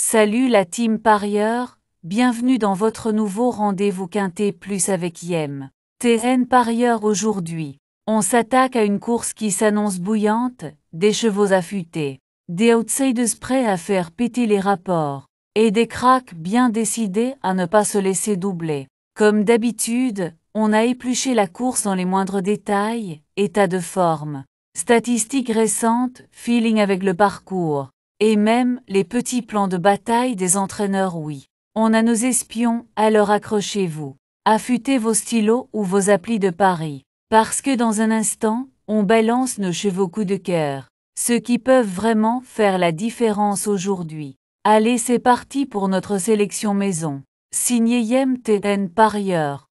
Salut la team parieur, bienvenue dans votre nouveau rendez-vous Quintet Plus avec Yem. TN parieur aujourd'hui. On s'attaque à une course qui s'annonce bouillante, des chevaux affûtés, des outsiders prêts à faire péter les rapports, et des cracks bien décidés à ne pas se laisser doubler. Comme d'habitude, on a épluché la course dans les moindres détails, état de forme, statistiques récentes, feeling avec le parcours, et même les petits plans de bataille des entraîneurs. Oui, on a nos espions, alors accrochez-vous. Affûtez vos stylos ou vos applis de paris, parce que dans un instant, on balance nos chevaux coup de cœur, ceux qui peuvent vraiment faire la différence aujourd'hui. Allez, c'est parti pour notre sélection maison. Signé Yem TN parieur.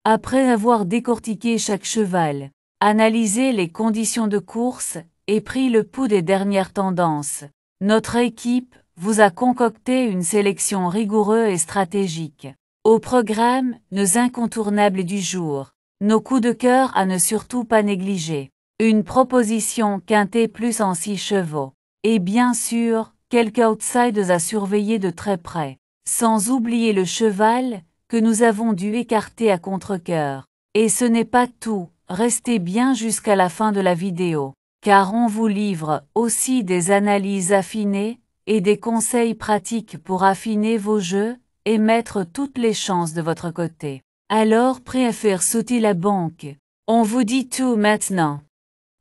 Après avoir décortiqué chaque cheval, analysé les conditions de course et pris le pouls des dernières tendances, notre équipe vous a concocté une sélection rigoureuse et stratégique. Au programme, nos incontournables du jour, nos coups de cœur à ne surtout pas négliger, une proposition Quintet Plus en 6 chevaux, et bien sûr, quelques outsiders à surveiller de très près, sans oublier le cheval que nous avons dû écarter à contre-cœur. Et ce n'est pas tout, restez bien jusqu'à la fin de la vidéo, car on vous livre aussi des analyses affinées et des conseils pratiques pour affiner vos jeux et mettre toutes les chances de votre côté. Alors prêt à faire sauter la banque? On vous dit tout maintenant.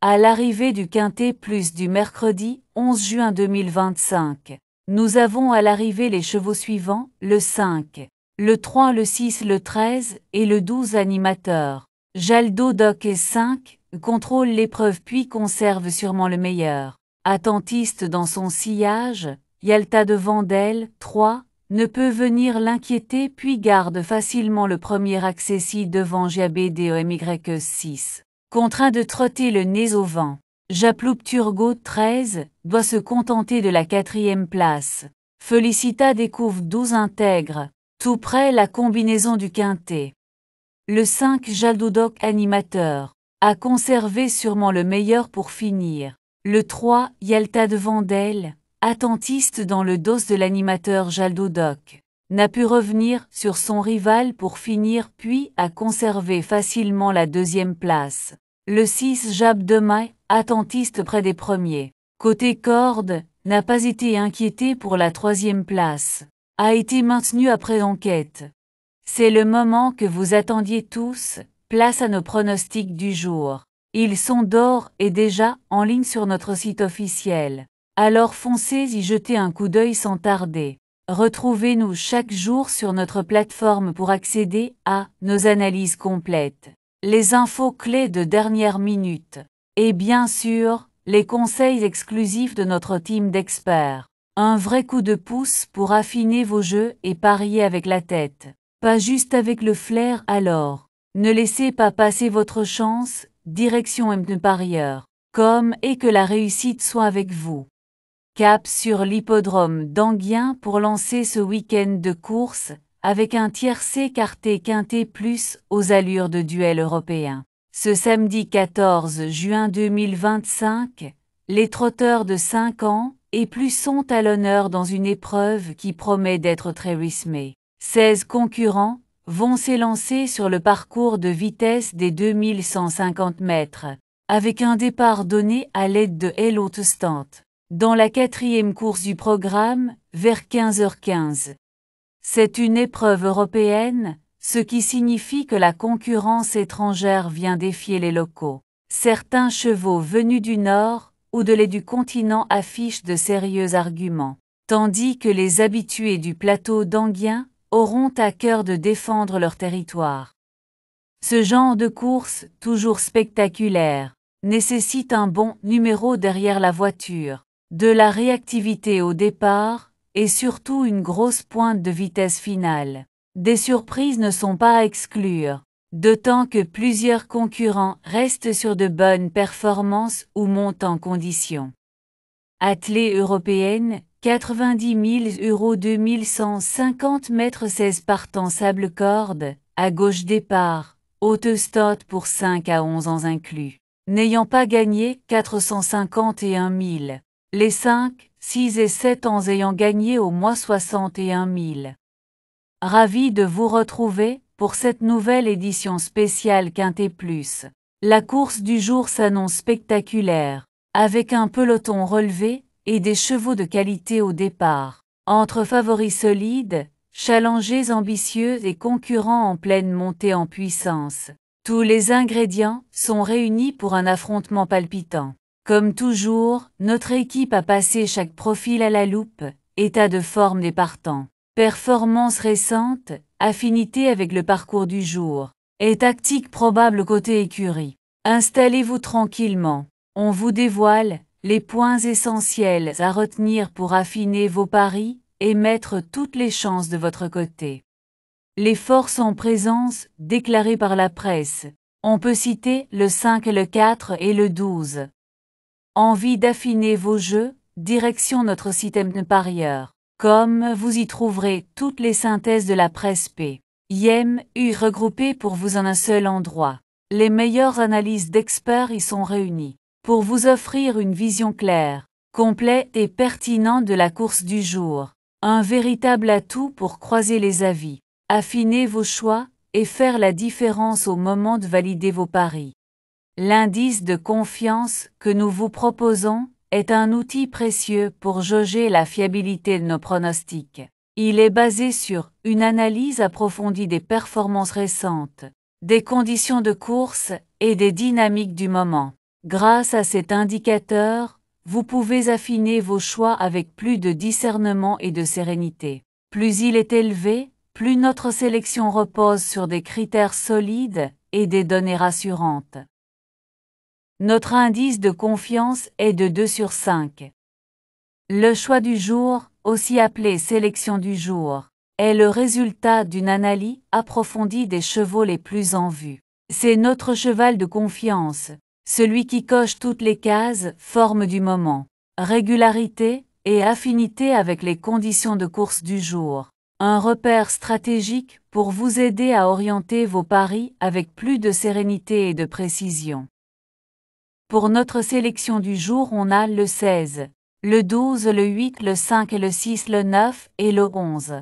À l'arrivée du Quintet Plus du mercredi 11 juin 2025, nous avons à l'arrivée les chevaux suivants, le 5, le 3, le 6, le 13 et le 12 animateurs. Jaldo Doc et 5 contrôle l'épreuve puis conserve sûrement le meilleur. Attentiste dans son sillage, Yalta de Vandel, 3, ne peut venir l'inquiéter puis garde facilement le premier accessi devant Jabé DEMY 6. Contraint de trotter le nez au vent, Japloup Turgot 13 doit se contenter de la 4e place. Felicita découvre 12 intègre, tout près la combinaison du quintet. Le 5 Jaldodoc animateur a conservé sûrement le meilleur pour finir. Le 3 Yalta de Vandel, attentiste dans le dos de l'animateur Jaldodoc, n'a pu revenir sur son rival pour finir puis a conservé facilement la 2e place. Le 6 Jab de Maille, attentiste près des premiers. Côté corde, n'a pas été inquiété pour la 3e place. A été maintenu après enquête. C'est le moment que vous attendiez tous, place à nos pronostics du jour. Ils sont d'or et déjà en ligne sur notre site officiel. Alors foncez y jeter un coup d'œil sans tarder. Retrouvez-nous chaque jour sur notre plateforme pour accéder à nos analyses complètes, les infos clés de dernière minute, et bien sûr, les conseils exclusifs de notre team d'experts. Un vrai coup de pouce pour affiner vos jeux et parier avec la tête, pas juste avec le flair. Alors, ne laissez pas passer votre chance, direction M parieur, et que la réussite soit avec vous. Cap sur l'hippodrome d'Anguien pour lancer ce week-end de course, avec un tiercé écarté Quintet Plus aux allures de duel européen. Ce samedi 14 juin 2025, les trotteurs de 5 ans et plus sont à l'honneur dans une épreuve qui promet d'être très rythmée. 16 concurrents vont s'élancer sur le parcours de vitesse des 2150 mètres, avec un départ donné à l'aide de Hello Stand. Dans la 4e course du programme, vers 15h15. C'est une épreuve européenne, ce qui signifie que la concurrence étrangère vient défier les locaux. Certains chevaux venus du nord ou de l'est du continent affichent de sérieux arguments, tandis que les habitués du plateau d'Anguien auront à cœur de défendre leur territoire. Ce genre de course, toujours spectaculaire, nécessite un bon numéro derrière la voiture, de la réactivité au départ, et surtout une grosse pointe de vitesse finale. Des surprises ne sont pas à exclure, d'autant que plusieurs concurrents restent sur de bonnes performances ou montent en condition. Attelée européenne, 90 000 €, 2150 mètres 16 partant sable corde, à gauche départ, haute stot pour 5 à 11 ans inclus. N'ayant pas gagné 451 000. Les 5, 6 et 7 ans ayant gagné au moins 61 000. Ravi de vous retrouver pour cette nouvelle édition spéciale Quintet Plus. La course du jour s'annonce spectaculaire, avec un peloton relevé et des chevaux de qualité au départ. Entre favoris solides, challengers ambitieux et concurrents en pleine montée en puissance, tous les ingrédients sont réunis pour un affrontement palpitant. Comme toujours, notre équipe a passé chaque profil à la loupe, état de forme des partants, performance récente, affinité avec le parcours du jour, et tactique probable côté écurie. Installez-vous tranquillement, on vous dévoile les points essentiels à retenir pour affiner vos paris et mettre toutes les chances de votre côté. Les forces en présence, déclarées par la presse. On peut citer le 5, le 4 et le 12. Envie d'affiner vos jeux, direction notre système de parieurs. Comme vous y trouverez toutes les synthèses de la presse P. IM, U regroupées pour vous en un seul endroit. Les meilleures analyses d'experts y sont réunies, pour vous offrir une vision claire, complète et pertinente de la course du jour. Un véritable atout pour croiser les avis, affiner vos choix et faire la différence au moment de valider vos paris. L'indice de confiance que nous vous proposons est un outil précieux pour jauger la fiabilité de nos pronostics. Il est basé sur une analyse approfondie des performances récentes, des conditions de course et des dynamiques du moment. Grâce à cet indicateur, vous pouvez affiner vos choix avec plus de discernement et de sérénité. Plus il est élevé, plus notre sélection repose sur des critères solides et des données rassurantes. Notre indice de confiance est de 2 sur 5. Le choix du jour, aussi appelé sélection du jour, est le résultat d'une analyse approfondie des chevaux les plus en vue. C'est notre cheval de confiance, celui qui coche toutes les cases, forme du moment, régularité et affinité avec les conditions de course du jour. Un repère stratégique pour vous aider à orienter vos paris avec plus de sérénité et de précision. Pour notre sélection du jour, on a le 16, le 12, le 8, le 5, le 6, le 9 et le 11.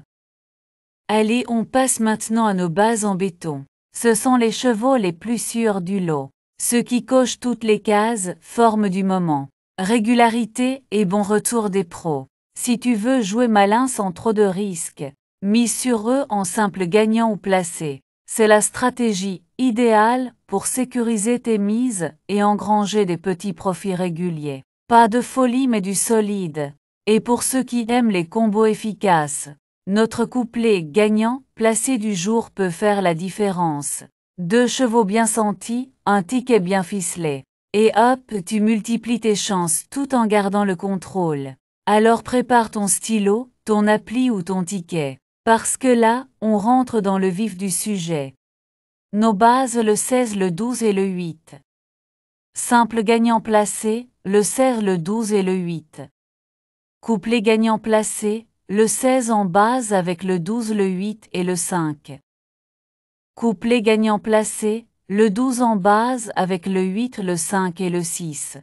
Allez, on passe maintenant à nos bases en béton. Ce sont les chevaux les plus sûrs du lot. Ceux qui cochent toutes les cases, forme du moment, régularité et bon retour des pros. Si tu veux jouer malin sans trop de risques, mise sur eux en simple gagnant ou placé. C'est la stratégie idéale pour sécuriser tes mises et engranger des petits profits réguliers. Pas de folie mais du solide. Et pour ceux qui aiment les combos efficaces, notre couplet gagnant placé du jour peut faire la différence. 2 chevaux bien sentis, un ticket bien ficelé. Et hop, tu multiplies tes chances tout en gardant le contrôle. Alors prépare ton stylo, ton appli ou ton ticket. Parce que là, on rentre dans le vif du sujet. Nos bases le 16, le 12 et le 8. Simple gagnant placé, le 16, le 12 et le 8. Couplet gagnant placé, le 16 en base avec le 12, le 8 et le 5. Couplet gagnant placé, le 12 en base avec le 8, le 5 et le 6.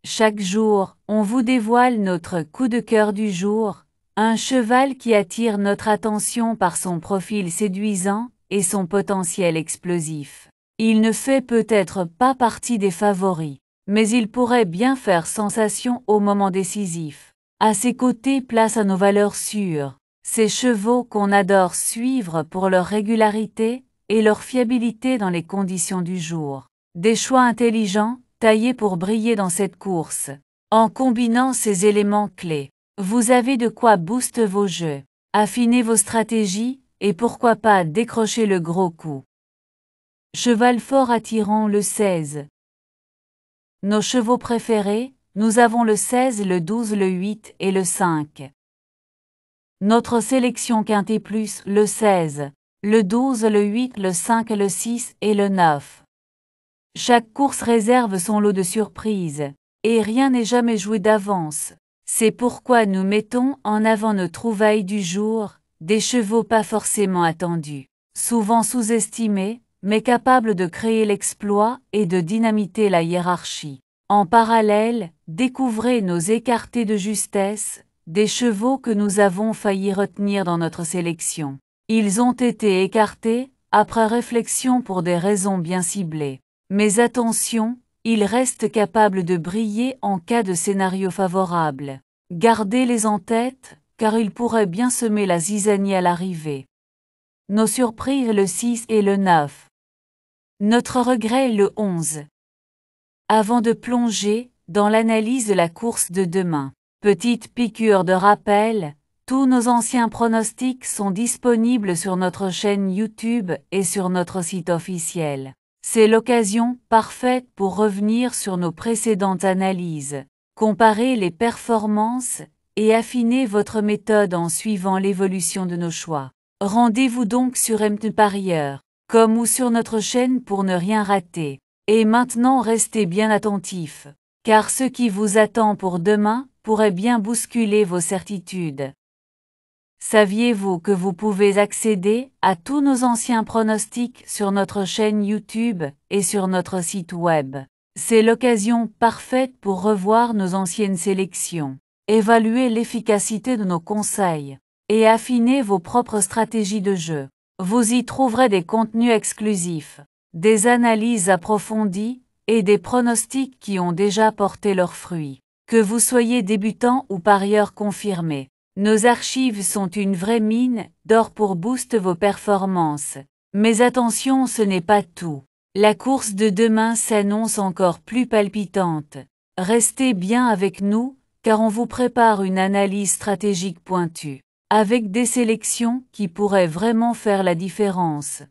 Chaque jour, on vous dévoile notre coup de cœur du jour, un cheval qui attire notre attention par son profil séduisant et son potentiel explosif. Il ne fait peut-être pas partie des favoris, mais il pourrait bien faire sensation au moment décisif. À ses côtés, place à nos valeurs sûres, ces chevaux qu'on adore suivre pour leur régularité et leur fiabilité dans les conditions du jour. Des choix intelligents, taillés pour briller dans cette course. En combinant ces éléments clés, vous avez de quoi booster vos jeux, affiner vos stratégies et pourquoi pas décrocher le gros coup. Cheval fort attirant le 16. Nos chevaux préférés, nous avons le 16, le 12, le 8 et le 5. Notre sélection Quintet Plus, le 16, le 12, le 8, le 5, le 6 et le 9. Chaque course réserve son lot de surprises, et rien n'est jamais joué d'avance. C'est pourquoi nous mettons en avant nos trouvailles du jour, des chevaux pas forcément attendus, souvent sous-estimés, mais capables de créer l'exploit et de dynamiter la hiérarchie. En parallèle, découvrez nos écartés de justesse, des chevaux que nous avons failli retenir dans notre sélection. Ils ont été écartés, après réflexion pour des raisons bien ciblées. Mais attention, ils restent capables de briller en cas de scénario favorable. Gardez-les en tête, car ils pourraient bien semer la zizanie à l'arrivée. Nos surprises le 6 et le 9. Notre regret le 11. Avant de plonger dans l'analyse de la course de demain, petite piqûre de rappel, tous nos anciens pronostics sont disponibles sur notre chaîne YouTube et sur notre site officiel. C'est l'occasion parfaite pour revenir sur nos précédentes analyses, comparer les performances et affiner votre méthode en suivant l'évolution de nos choix. Rendez-vous donc sur mtparieur.com ou sur notre chaîne pour ne rien rater. Et maintenant restez bien attentifs, car ce qui vous attend pour demain pourrait bien bousculer vos certitudes. Saviez-vous que vous pouvez accéder à tous nos anciens pronostics sur notre chaîne YouTube et sur notre site web? C'est l'occasion parfaite pour revoir nos anciennes sélections, évaluer l'efficacité de nos conseils et affiner vos propres stratégies de jeu. Vous y trouverez des contenus exclusifs, des analyses approfondies et des pronostics qui ont déjà porté leurs fruits. Que vous soyez débutant ou parieur confirmé, nos archives sont une vraie mine d'or pour booster vos performances. Mais attention, ce n'est pas tout. La course de demain s'annonce encore plus palpitante. Restez bien avec nous, car on vous prépare une analyse stratégique pointue, avec des sélections qui pourraient vraiment faire la différence.